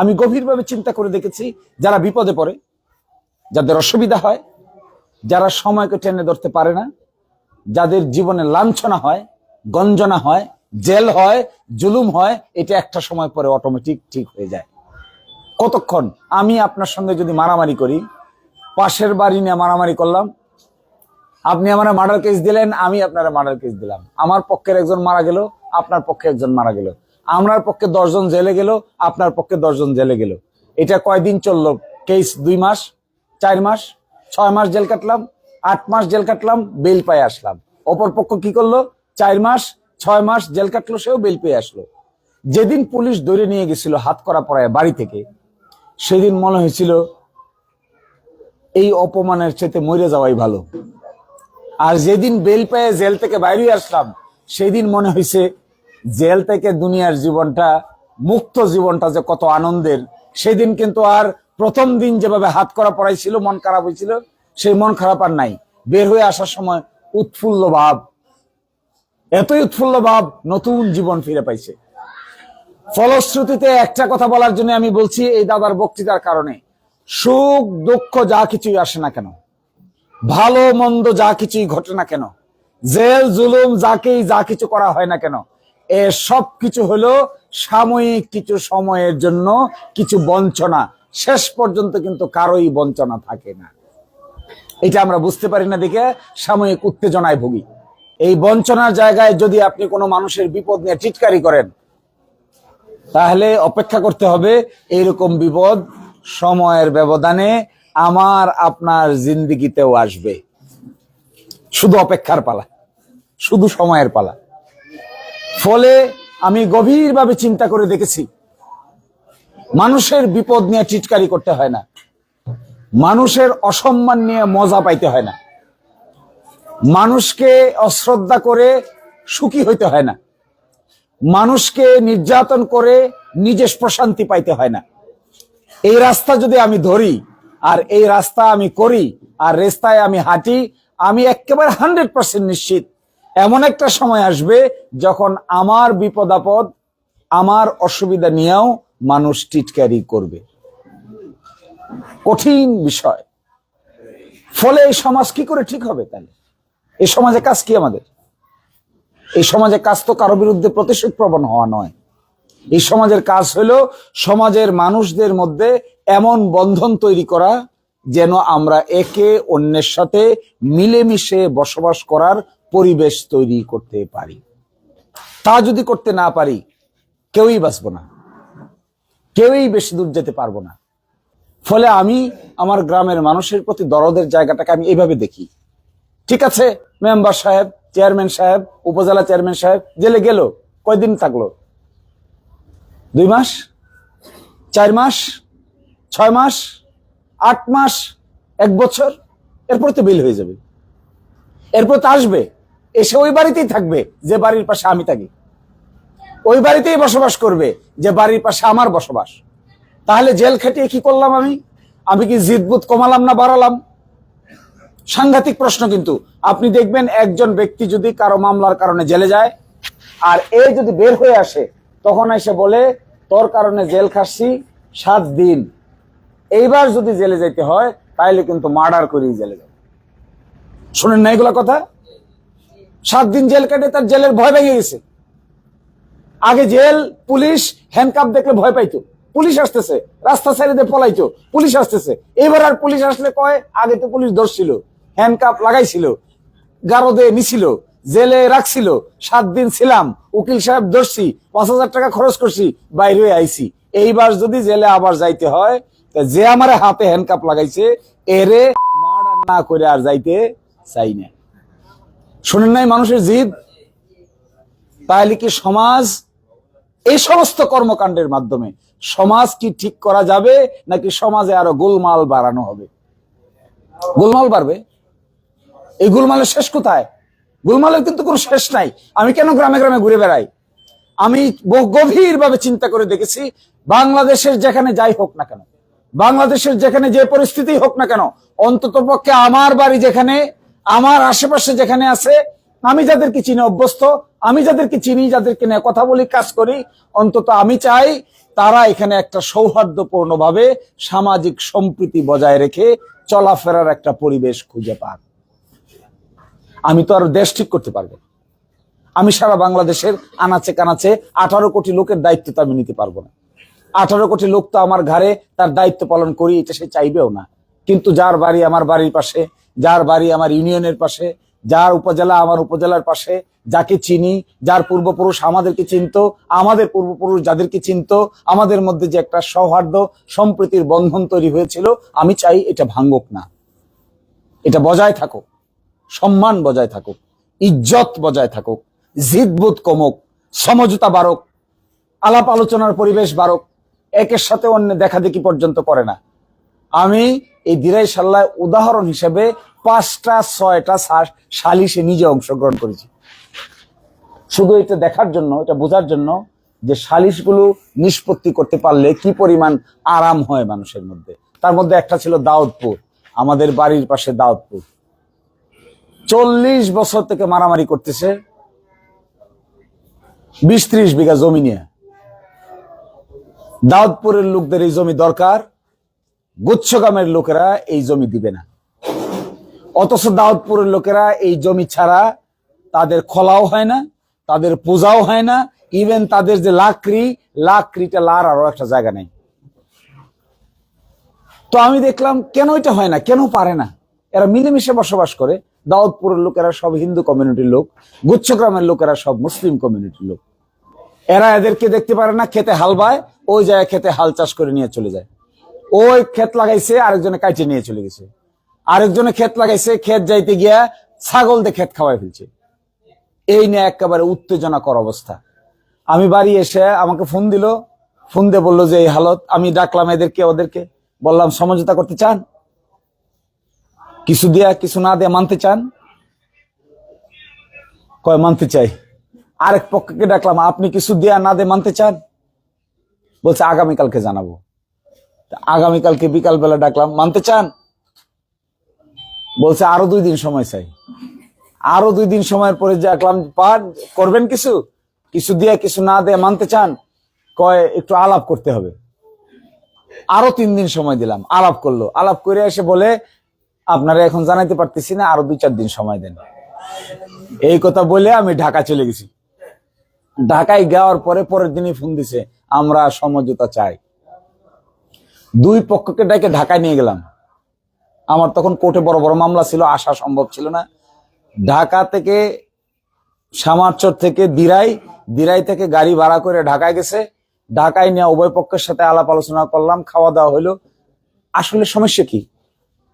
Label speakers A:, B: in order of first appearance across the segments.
A: আমি গভীরভাবে চিন্তা করে দেখেছি, যারা বিপদে পড়ে, যাদের অসুবিধা হয়, যারা সময়কে টেনে ধরতে পারে না, যাদের জীবনে লাঞ্ছনা হয়, গঞ্জনা হয়, জেল হয়, জুলুম হয়, এটা একটা সময় পরে অটোমেটিক ঠিক হয়ে যায়। কতক্ষণ আমি আপনার সঙ্গে যদি মারামারি করি, পাশের বাড়ি নিয়ে মারামারি করলাম, আপনি আমার মার্ডার কেস দিলেন, আমি আপনারা মার্ডার কেস দিলাম, আমার পক্ষের একজন মারা গেল, আপনার পক্ষে একজন মারা গেল, আমার পক্ষে 10 জন জেলে গেল, আপনার পক্ষে 10 জন জেলে গেল। এটা কয়দিন চললো? কেস 2 মাস, 4 মাস, 6 মাস জেল কাটলাম, 8 মাস জেল কাটলাম, বেল পেয়ে আসলাম। অপর পক্ষ কি করলো? 4 মাস 6 মাস জেল কাটলো, সেও বেল পেয়ে আসলো। যেদিন পুলিশ ধরে নিয়ে গেছিল হাত করা পড়ায় বাড়ি থেকে, সেদিন মনে হয়েছিল এই অপমানের চেয়ে মরে যাওয়াই ভালো। আর যেদিন বেল পেয়ে জেল থেকে বাইরে আসলাম, সেদিন মনে হয়েছে জেল থেকে দুনিয়ার জীবনটা, মুক্ত জীবনটা যে কত আনন্দের। সেদিন কিন্তু আর প্রথম দিন যেভাবে হাত করা পড়াইছিল, মন খারাপ হয়েছিল, সেই মন খারাপ আর নাই। বের হয়ে আসার সময় উৎফুল্ল ভাব, এতই উৎফুল্ল ভাব, নতুন জীবন ফিরে পাইছে। ফলশ্রুতিতে একটা কথা বলার জন্য আমি বলছি, এই দাদার বক্তৃতার কারণে, সুখ দুঃখ যা কিছুই আসে না কেন, ভালো মন্দ যা কিছুই ঘটে না কেন, জেল জুলুম যা কিছু করা হয় না কেন, এ সব কিছু হলো সাময়িক কিছু সময়ের জন্য কিছু বঞ্চনা। শেষ পর্যন্ত কিন্তু কারোই বঞ্চনা থাকে না। এটা আমরা বুঝতে পারি না দেখে সাময়িক উত্তেজনায় ভুগি। এই বঞ্চনার জায়গায় যদি আপনি কোনো মানুষের বিপদ নিয়ে টিটকারি করেন, তাহলে অপেক্ষা করতে হবে এইরকম বিপদ সময়ের ব্যবধানে আমার আপনার জিন্দেগিতেও আসবে। শুধু অপেক্ষার পালা, শুধু সময়ের পালা। ফলে আমি গভীরভাবে চিন্তা করে দেখেছি, মানুষের বিপদ নিয়ে টিটকারি করতে হয় না, মানুষের অসম্মান নিয়ে মজা পাইতে হয় না, মানুষকে অশ্রদ্ধা করে সুখী হইতে হয় না, মানুষকে নির্যাতন করে নিজে প্রশান্তি পাইতে হয় না। এই রাস্তা যদি আমি ধরি আর এই রাস্তা আমি করি আর রাস্তায় আমি হাঁটি, আমি একেবারে 100% নিশ্চিত এমন একটা সময় আসবে যখন আমার বিপদ আপদ, আমার অসুবিধা নিয়েও মানুষ টিটকারি করবে। কঠিন বিষয়। ফলে এই সমাজ কি করে ঠিক হবে? তাহলে এই সমাজে কাজ কি আমাদের? এই সমাজে কাজ তো কারো বিরুদ্ধে প্রতিশোধ প্রবণ হওয়া নয়। এই সমাজের কাজ হলো সমাজের মানুষদের মধ্যে এমন বন্ধন তৈরি করা যেন আমরা একে অন্যের সাথে মিলেমিশে বসবাস করার পরিবেশ তৈরি করতে পারি। তা যদি করতে না পারি, কেউই বাঁচবো না, কেউই বেশি দূর যেতে পারবো না। ফলে আমি আমার গ্রামের মানুষের প্রতি দরদের জায়গাটাকে আমি এইভাবে দেখি। ঠিক আছে, মেম্বার সাহেব, চেয়ারম্যান সাহেব, উপজেলা চেয়ারম্যান সাহেব জেলে গেল, কয়দিন থাকলো? 2 মাস, 4 মাস, 6 মাস, 8 মাস, 1 বছর, এরপর তো বিল হয়ে যাবে। এরপর তো আসবে, এসে ওই বাড়িতেই থাকবে যে বাড়ির পাশে আমি থাকি, ওই বাড়িতেই বসবাস করবে যে বাড়ির পাশে আমার বসবাস। তাহলে জেল খাটিয়ে কি করলাম? আমি কি জিদবুত কমালাম না বাড়ালাম? সাংঘাতিক প্রশ্ন। কিন্তু আপনি দেখবেন একজন ব্যক্তি যদি কারো মামলার কারণে জেলে যায়, আর এ যদি বের হয়ে আসে, তখন এসে বলে তোর কারণে জেল খাচ্ছি 7 দিন, এইবার যদি জেলে যেতে হয় তাহলে কিন্তু মার্ডার করেই জেলে যাবে। শোনেন না এগুলা কথা? 7 দিন জেল কাটে তার জেলের ভয় ভেঙে গেছে। আগে জেল, পুলিশ হ্যান্ডকাপ দেখলে ভয় পাইতো, পুলিশ আসতেছে, রাস্তা সাইডে দিয়ে পলাইতো, পুলিশ আসতেছে। এবার আর পুলিশ আসলে কয়, আগে তো পুলিশ ধরছিল, হ্যান্ডকাপ লাগাইছিল, গারদে নিছিল, জেলে রাখছিল, 7 দিন ছিলাম, উকিল সাহেব ধরছি, 5,000 টাকা খরচ করছি, বাইরে আইছি। এইবার যদি জেলে আবার যাইতে হয়, যে আমার হাতে হ্যান্ডকাপ লাগাইছে এরে মার্ডার না করে আর যাইতে চাই না। শোনেন নাই মানুষের জিদ? তাহলে কি সমাজ, এই সমস্ত কর্মকাণ্ডের মাধ্যমে সমাজ কি ঠিক করা যাবে, নাকি সমাজে আরো গোলমাল বাড়ানো হবে? গোলমাল বাড়বে। এই গোলমালের শেষ কোথায়? গোলমালের কিন্তু কোনো শেষ নাই। আমি কেন গ্রামে গ্রামে ঘুরে বেড়াই? আমি গভীরভাবে চিন্তা করে দেখেছি, বাংলাদেশের যেখানে যাই হোক না কেন, বাংলাদেশের যেখানে যে পরিস্থিতি হোক না কেন, অন্তত পক্ষে আমার বাড়ি যেখানে, আমার আশেপাশে যেখানে আছে, আমি যাদেরকে চিনে অভ্যস্ত, আমি যাদেরকে চিনি, যাদেরকে নিয়ে কথা বলি, কাজ করি, অন্তত আমি চাই তারা এখানে একটা সৌহার্দ্যপূর্ণ ভাবে সামাজিক সম্প্রীতি বজায় রেখে চলাফেরার একটা পরিবেশ খুঁজে পাক। আমি তো আর দেশ ঠিক করতে পারবো না। আমি সারা বাংলাদেশের আনাচে কানাচে 18 কোটি লোকের দায়িত্ব তো আমি নিতে পারবো না। 18 কোটি লোক তো আমার ঘরে তার দায়িত্ব পালন করি, এটা সে চাইবেও না। কিন্তু যার বাড়ি আমার বাড়ির পাশে, যার বাড়ি আমার ইউনিয়নের পাশে, যার উপজেলা আমার উপজেলার পাশে, যাকে চিনি, যার পূর্বপুরুষ আমাদেরকে চিনতো, আমাদের পূর্বপুরুষ যাদেরকে চিনতো, আমাদের মধ্যে যে একটা সৌহার্দ্য সম্প্রীতির বন্ধন তৈরি হয়েছিল, আমি চাই এটা ভাঙুক না, এটা বজায় থাকুক, সম্মান বজায় থাকুক, ইজ্জত বজায় থাকুক, জিদবোধ কমুক, সমঝোতা বাড়ুক, আলাপ আলোচনার পরিবেশ বাড়ুক, একের সাথে অন্য দেখা দেখি পর্যন্ত করে না। আমি এই দিরাই সাল্লায় উদাহরণ হিসেবে 5টা 6টা সালিশে নিজে অংশগ্রহণ করেছি, শুধু এটা দেখার জন্য, এটা বোঝার জন্য যে সালিশগুলো নিষ্পত্তি করতে পারলে কি পরিমাণ আরাম হয় মানুষের মধ্যে। তার মধ্যে একটা ছিল দাউদপুর, আমাদের বাড়ির পাশে দাউদপুর। 40 বছর থেকে মারামারি করতেছে 20-30 বিঘা জমি নিয়ে। দাউদপুরের লোকদের এই জমি দরকার, গুচ্ছগ্রামের লোকেরা এই জমি দিবে না। অথচ দাউদপুরের লোকেরা এই জমি ছাড়া তাদের খোলাও হয় না, তাদের পূজাও হয় না, ইভেন তাদের যে লাকড়িটা লার আরো একটা জায়গা নেই। তো আমি দেখলাম কেন এটা হয় না, কেন পারে না। এরা মিলেমিশে বসবাস করে। দাউদপুরের লোকেরা সব হিন্দু কমিউনিটির লোক, গুচ্ছগ্রামের লোকেরা সব মুসলিম কমিউনিটির লোক। এরা এদেরকে দেখতে পারে না, খেতে হাল বায়, ওই জায়গায় খেতে হাল চাষ করে নিয়ে চলে যায়। ওই ক্ষেত লাগাইছে, আরেকজনে কাইটে নিয়ে চলে গেছে। আরেকজনে ক্ষেত লাগাইছে, ক্ষেত যাইতে গিয়া ছাগল দিয়ে ক্ষেত খাওয়াই ফেলছে। এই নিয়ে একেবারে উত্তেজনাকর অবস্থা। আমি বাড়ি এসে আমাকে ফোন দিল, ফোন দিয়ে বললো যে এই হালত। আমি ডাকলাম এদেরকে, ওদেরকে বললাম সমঝোতা করতে চান, কিছু দিয়া কিছু না দিয়ে মানতে চান? কয় মানতে চাই। আরেক পক্ষকে ডাকলাম, আপনি কিছু দিয়া না দিয়ে মানতে চান? বলছে আগামীকালকে জানাবো। আগামীকালকে বিকাল বেলা ডাকলাম, মানতে চান? বলছে আরো 2 দিন সময় চাই। আরো 2 দিন সময়ের পরে ডাকলাম, করবেন কিছু, কিছু দিয়ে কিছু না দিয়ে মানতে চান? কয় একটু আলাপ করতে হবে। আরো 3 দিন সময় দিলাম, আলাপ করলো। আলাপ করে এসে বলে আপনারা এখন জানাইতে পারতেছি না, আরো 2-4 দিন সময় দেন। এই কথা বলে আমি ঢাকা চলে গেছি। ঢাকায় যাওয়ার পরে পরের দিনই ফোন দিছে, আমরা সমঝোতা চাই। 2 পক্ষকে ডেকে ঢাকায় নিয়ে গেলাম। আমার তখন কোর্টে বড় বড় মামলা ছিল, আসা সম্ভব ছিল না। ঢাকা থেকে সামারচর থেকে দিরাই থেকে গাড়ি ভাড়া করে ঢাকায় গেছে। ঢাকায় নিয়ে উভয় পক্ষের সাথে আলাপ আলোচনা করলাম, খাওয়া দাওয়া হইলো। আসলে সমস্যা কি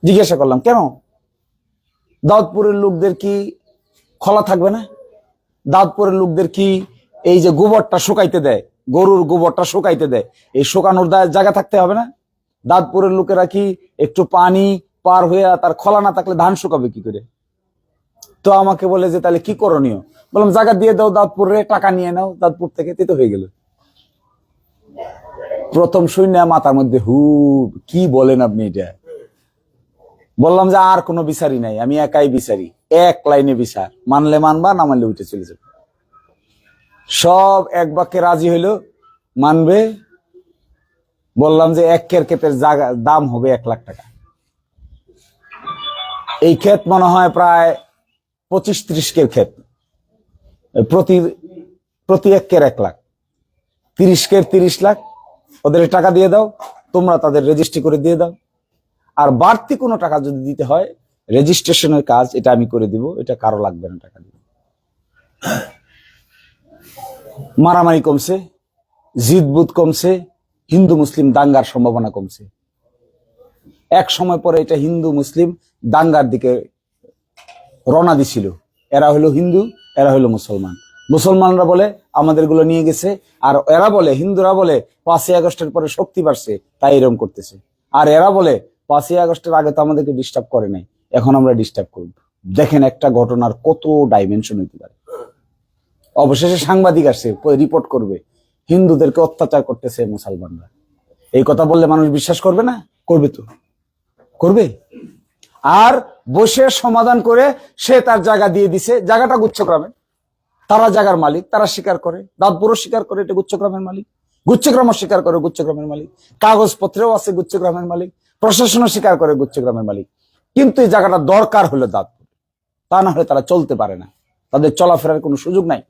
A: জিজ্ঞাসা করলাম, কেন দাউদপুরের লোকদের কি খোলা থাকবে না? দাউদপুরের লোকদের কি এই যে গোবরটা শুকাইতে দেয়, গরুর গোবরটা শুকাইতে দেয়, এই শুকানোর জায়গা থাকতে হবে না? দাউদপুরের লোকেরা কি একটু পানি পার হয়ে তার খোলা না থাকলে ধান শুকাবে কি করে? তো আমাকে বলে যে তাহলে কি করণীয়? বললাম জায়গা দিয়ে দাও দাউদপুরে, টাকা নিয়ে নাও দাউদপুর থেকে, তো হয়ে গেল। প্রথম শূন্য মাথার মধ্যে কি বলেন আপনি এটা? বললাম যে আর কোনো বিচারই নাই, আমি একাই বিচারি, এক লাইনে বিচার, মানলে মানবা, না মানলে উঠে চলে যাবে। সব এক বাক্যে রাজি হইলো, মানবে। বললাম যে 1 ক্ষেতের জায়গা দাম হবে 1 লাখ টাকা। এই ক্ষেত মনে হয় প্রায় 25-30 কের ক্ষেত, প্রতি 1 কের 1 লাখ, 30 কের 30 লাখ। ওদের টাকা দিয়ে দাও, তোমরা তাদের রেজিস্ট্রি করে দিয়ে দাও। আর বাড়তি কোনো টাকা যদি দিতে হয়, রেজিস্ট্রেশনের কাজ এটা আমি করে দিব, এটা কারো লাগবে না টাকা দিব। মারামারি কমছে, জিদবুদ কমছে, হিন্দু মুসলিম দাঙ্গার সম্ভাবনা কমছে। এক সময় পরে এটা হিন্দু মুসলিম দাঙ্গার দিকে রওনা দিছিল। এরা হলো হিন্দু, এরা হলো মুসলমান। মুসলমানরা বলে আমাদের গুলো নিয়ে গেছে, আর এরা বলে, হিন্দুরা বলে 5ই আগস্টের পরে শক্তি বাড়ছে তাই এরকম করতেছে। আর এরা বলে 5ই আগস্টের আগে তো আমাদেরকে ডিস্টার্ব করে নাই, এখন আমরা ডিস্টার্ব করব। দেখেন একটা ঘটনার কত ডাইমেনশন হইতে পারে। অবশেষে সাংবাদিক আসছে, রিপোর্ট করবে হিন্দুদেরকে অত্যাচার করতেছে মুসলমানরা। এই কথা বললে মানুষ বিশ্বাস করবে না? করবে তো, করবে। আর বসে সমাধান করে সে তার জায়গা দিয়ে দিছে, জায়গাটা গুচ্ছগ্রামে। তারা জায়গার মালিক, তারা স্বীকার করে, দাঁতপুরও স্বীকার করে এটা গুচ্ছগ্রামের মালিক, গুচ্ছগ্রামও স্বীকার করে গুচ্ছগ্রামের মালিক, কাগজপত্রেও আছে গুচ্ছগ্রামের মালিক, প্রশাসনও স্বীকার করে গুচ্ছগ্রামের মালিক। কিন্তু এই জায়গাটা দরকার হলো দাঁতপুর, তা না হলে তারা চলতে পারে না, তাদের চলাফেরার কোনো সুযোগ নাই।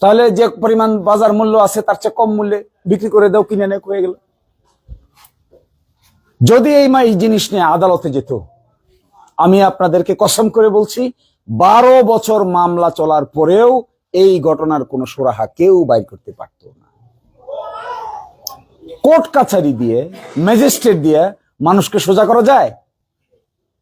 A: তাহলে যে পরিমাণ বাজার মূল্য আছে তার চেয়ে কম মূল্যে বিক্রি করে দাও, কিনে নেক হয়ে গেল। যদি এই জিনিস নিয়ে আদালতে যেত, আমি আপনাদেরকে কসম করে বলছি 12 বছর মামলা চলার পরেও এই ঘটনার কোন সুরাহা কেউ বাইর করতে পারত না। কোর্ট কাছারি দিয়ে, ম্যাজিস্ট্রেট দিয়ে মানুষকে সোজা করা যায়?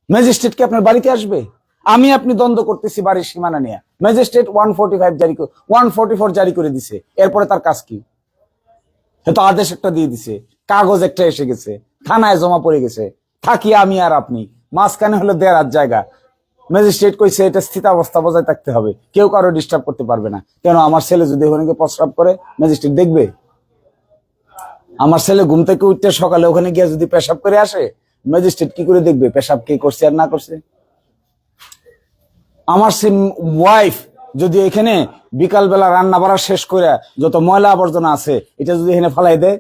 A: ম্যাজিস্ট্রেট কি আপনার বাড়িতে আসবে? আমি আপনি দ্বন্দ্ব করতেছি বাড়ির সীমানা নিয়ে, ম্যাজিস্ট্রেট 144 জারি করে দিছে, এরপরে তার কাজ কি? হয়তো আদেশ একটা দিয়ে দিছে, কাগজ একটা এসে গেছে, থানায় জমা পড়ে গেছে, থাকি আমি আর আপনি, মাঝখানে হলো দেড় জায়গা, ম্যাজিস্ট্রেট কইছে এটা স্থিতাবস্থা বজায় থাকতে হবে, কেউ কারো ডিস্টার্ব করতে পারবে না। কেন আমার ছেলে যদি ওখানে গিয়ে প্রস্রাব করে ম্যাজিস্ট্রেট দেখবে? আমার ছেলে ঘুম থেকে উঠতে সকালে ওখানে গিয়ে যদি পেশাব করে আসে, ম্যাজিস্ট্রেট কি করে দেখবে পেশাব কে করছে আর না করছে? আমার ওয়াইফ যদি এখানে বিকাল বেলা রান্না বাড়া শেষ করে যত ময়লা আবর্জনা আছে এটা যদি এখানে ফালাই দেয়,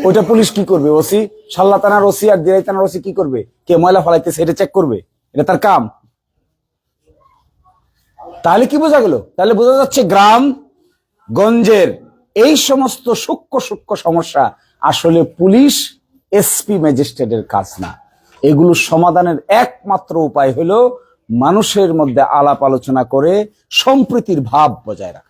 A: ওইটা পুলিশ কি করবে? ওসি, সাল্লা থানার ওসি আর দিরাই থানার ওসি কি করবে? কে ময়লা ফালাইতেছে এটা চেক করবে? এটা তার কাম। তাহলে কি বোঝা গেল? তাহলে বোঝা যাচ্ছে গ্রাম গঞ্জের এই সমস্ত সূক্ষ্ম সমস্যা আসলে পুলিশ, এসপি, ম্যাজিস্ট্রেটের কাজ না। এগুলো সমাধানের একমাত্র উপায় হলো মানুষের মধ্যে আলাপ আলোচনা করে সম্প্রীতির ভাব বজায় রাখা।